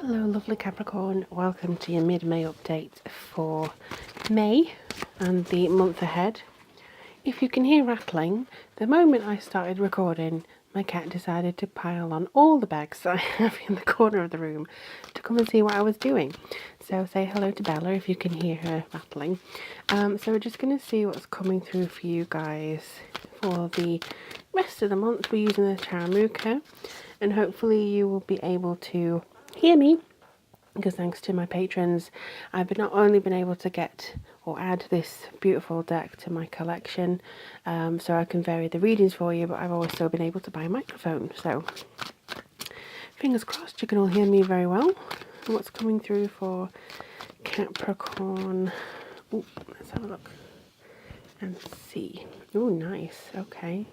Hello lovely Capricorn, welcome to your mid-May update for May and the month ahead. If you can hear rattling, the moment I started recording, my cat decided to pile on all the bags I have in the corner of the room to come and see what I was doing. So say hello to Bella if you can hear her rattling. So we're just going to see what's coming through for you guys for the rest of the month. We're using the Charamuka, and hopefully you will be able to hear me, because thanks to my patrons I've not only been able to get or add this beautiful deck to my collection, so I can vary the readings for you, but I've also been able to buy a microphone, so fingers crossed you can all hear me very well. And what's coming through for Capricorn? Ooh, let's have a look and see. Oh, nice. Okay,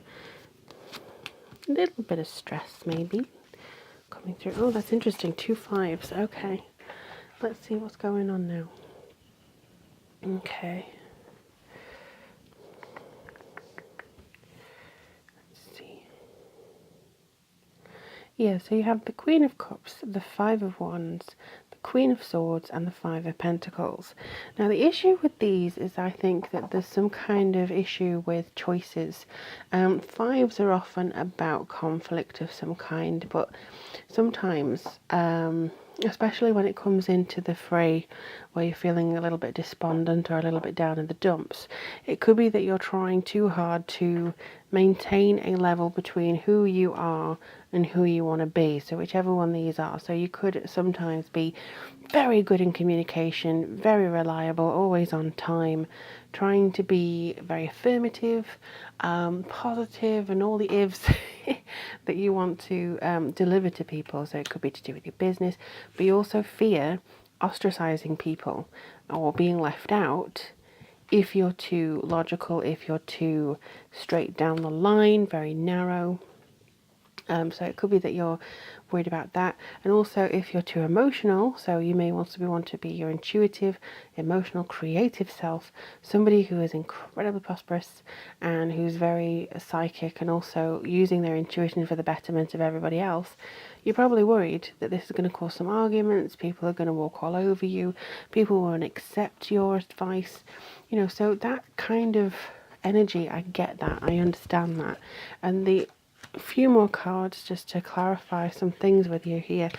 a little bit of stress maybe coming through. Oh, that's interesting. 2 5s. Okay, let's see what's going on now. Okay, let's see. Yeah, so you have the Queen of Cups, the 5 of Wands, the Queen of Swords, and the 5 of Pentacles. Now, the issue with these is I think that there's some kind of issue with choices. Fives are often about conflict of some kind, but sometimes, especially when it comes into the fray where you're feeling a little bit despondent or a little bit down in the dumps, it could be that you're trying too hard to maintain a level between who you are and who you want to be. So whichever one these are. So you could sometimes be very good in communication, very reliable, always on time, trying to be very affirmative, positive, and all the ifs that you want to deliver to people. So it could be to do with your business, but you also fear ostracizing people or being left out if you're too logical, if you're too straight down the line, very narrow. So it could be that you're worried about that. And also if you're too emotional, so you may want to be your intuitive, emotional, creative self, somebody who is incredibly prosperous and who's very psychic and also using their intuition for the betterment of everybody else. You're probably worried that this is going to cause some arguments, people are going to walk all over you, people won't accept your advice, you know, so that kind of energy, I get that, I understand that. And the few more cards just to clarify some things with you here.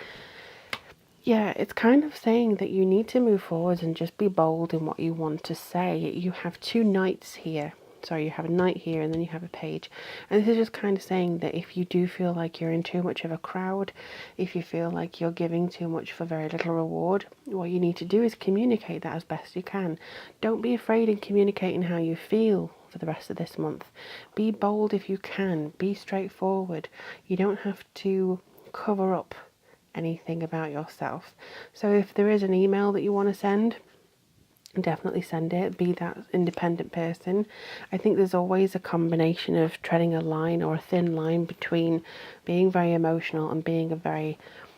Yeah, it's kind of saying that you need to move forward and just be bold in what you want to say. You have 2 knights here. Sorry, you have a knight here and then you have a page. And this is just kind of saying that if you do feel like you're in too much of a crowd, if you feel like you're giving too much for very little reward, what you need to do is communicate that as best you can. Don't be afraid in communicating how you feel for the rest of this month. Be bold if you can. Be straightforward. You don't have to cover up anything about yourself. So if there is an email that you want to send, definitely send it. Be that independent person. I think there's always a combination of treading a line or a thin line between being very emotional and being a very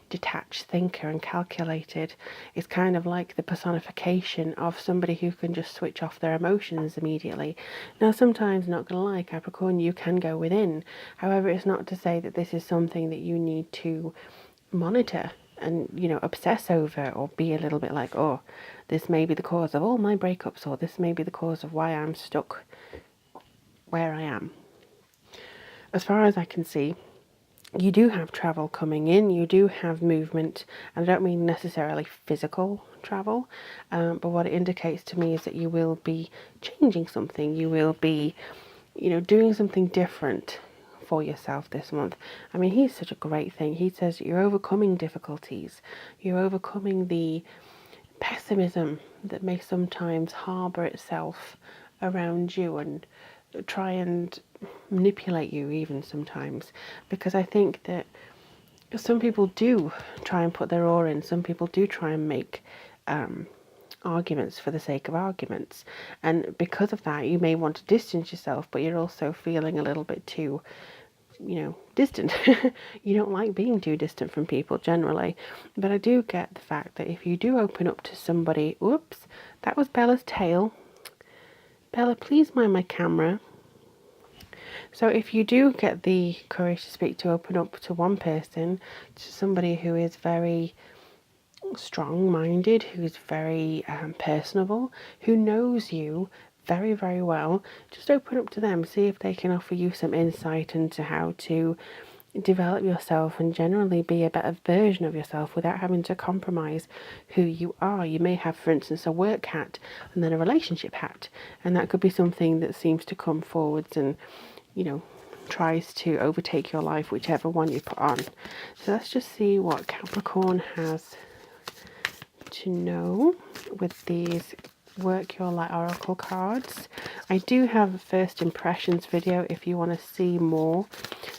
detached thinker and calculated. Is kind of like the personification of somebody who can just switch off their emotions immediately. Now sometimes, not gonna lie, Capricorn, you can go within. However, it's not to say that this is something that you need to monitor and, you know, obsess over or be a little bit like, oh, this may be the cause of all my breakups, or this may be the cause of why I'm stuck where I am. As far as I can see, you do have travel coming in, you do have movement, and I don't mean necessarily physical travel, but what it indicates to me is that you will be changing something, you will be, you know, doing something different for yourself this month. I mean, he's such a great thing. He says you're overcoming difficulties, you're overcoming the pessimism that may sometimes harbour itself around you and try and manipulate you even sometimes, because I think that some people do try and put their oar in, some people do try and make arguments for the sake of arguments, and because of that you may want to distance yourself, but you're also feeling a little bit too, you know, distant. You don't like being too distant from people generally, but I do get the fact that if you do open up to somebody, whoops, that was Bella's tail. Bella, please mind my camera. So if you do get the courage to speak, to open up to one person, to somebody who is very strong-minded, who's very personable, who knows you very, very well. Just open up to them, see if they can offer you some insight into how to develop yourself and generally be a better version of yourself without having to compromise who you are. You may have, for instance, a work hat and then a relationship hat, and that could be something that seems to come forwards and, you know, tries to overtake your life, whichever one you put on. So let's just see what Capricorn has to know with these Work Your Light Oracle cards. I do have a first impressions video if you want to see more,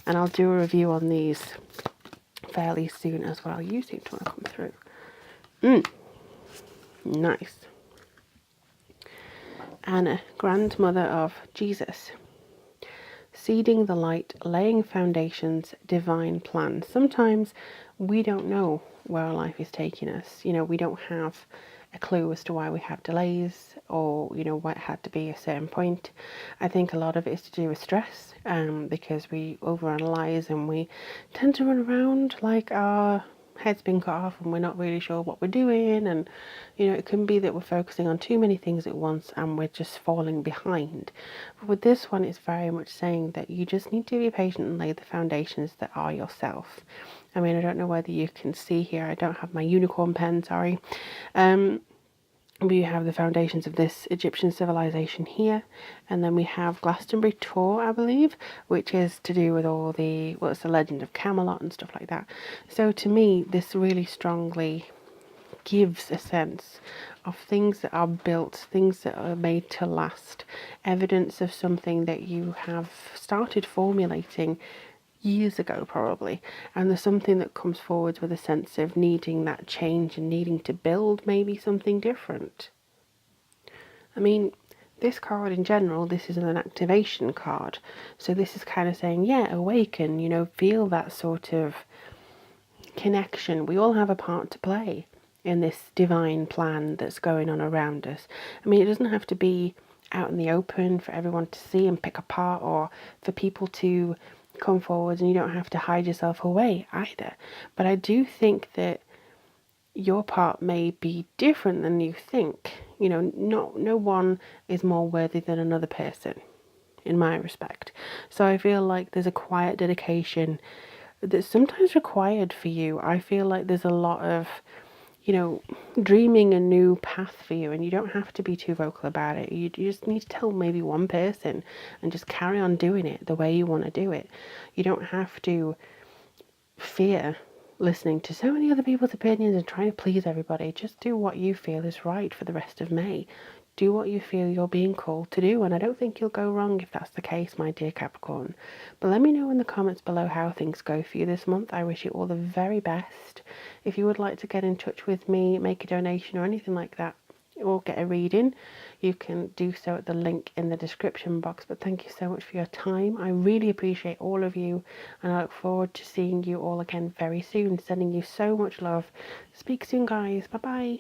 and I'll do a review on these fairly soon as well. You seem to want to come through. Nice. Anna, grandmother of Jesus. Seeding the light, laying foundations, divine plan. Sometimes we don't know where our life is taking us. You know, we don't have a clue as to why we have delays, or, you know, what had to be a certain point. I think a lot of it is to do with stress, because we overanalyze and we tend to run around like our head's been cut off and we're not really sure what we're doing. And, you know, it can be that we're focusing on too many things at once and we're just falling behind. But with this one, it's very much saying that you just need to be patient and lay the foundations that are yourself. I mean, I don't know whether you can see here, I don't have my unicorn pen, sorry. We have the foundations of this Egyptian civilization here, and then we have Glastonbury Tor, I believe, which is to do with all the, well, it's the legend of Camelot and stuff like that. So to me, this really strongly gives a sense of things that are built, things that are made to last, evidence of something that you have started formulating years ago probably, and there's something that comes forward with a sense of needing that change and needing to build maybe something different. I mean, this card in general, this is an activation card, so this is kind of saying, yeah, awaken, you know, feel that sort of connection. We all have a part to play in this divine plan that's going on around us. I mean, it doesn't have to be out in the open for everyone to see and pick apart, or for people to come forward, and you don't have to hide yourself away either. But I do think that your part may be different than you think. You know, no one is more worthy than another person, in my respect. So I feel like there's a quiet dedication that's sometimes required for you. I feel like there's a lot of, you know, dreaming a new path for you, and you don't have to be too vocal about it. You just need to tell maybe one person and just carry on doing it the way you want to do it. You don't have to fear listening to so many other people's opinions and trying to please everybody. Just do what you feel is right for the rest of May. Do what you feel you're being called to do, and I don't think you'll go wrong if that's the case, my dear Capricorn. But let me know in the comments below how things go for you this month. I wish you all the very best. If you would like to get in touch with me, make a donation or anything like that, or get a reading, you can do so at the link in the description box. But thank you so much for your time. I really appreciate all of you, and I look forward to seeing you all again very soon. Sending you so much love. Speak soon, guys. Bye bye.